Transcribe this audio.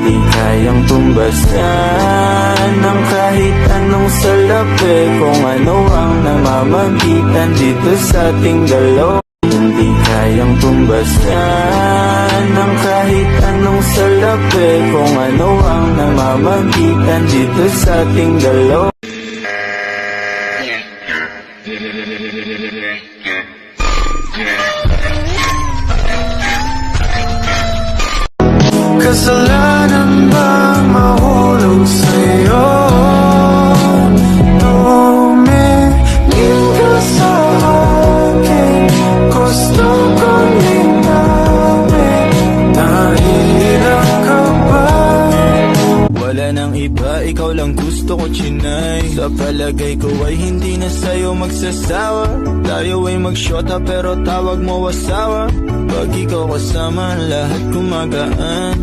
Hindi kayang tumbasan ng kahit anong salapi, kung ano ang namamagitan dito sa ating dalawa. Hindi kayang tumbasan ng kahit anong salapi, kung ano ang namamagitan dito sa ating dalawa. Kasalanan bang mahulog sa'yo? Tumingin ka sa akin, gusto kong linawin. Nahihirap ka ba? Wala nang iba, ikaw lang gusto ko, chinay. Sa palagay ko ay hindi na sa'yo magsasawa. Tayo ay magsyota pero tawag mo asawa. Pag ikaw kasama, lahat gumagaan.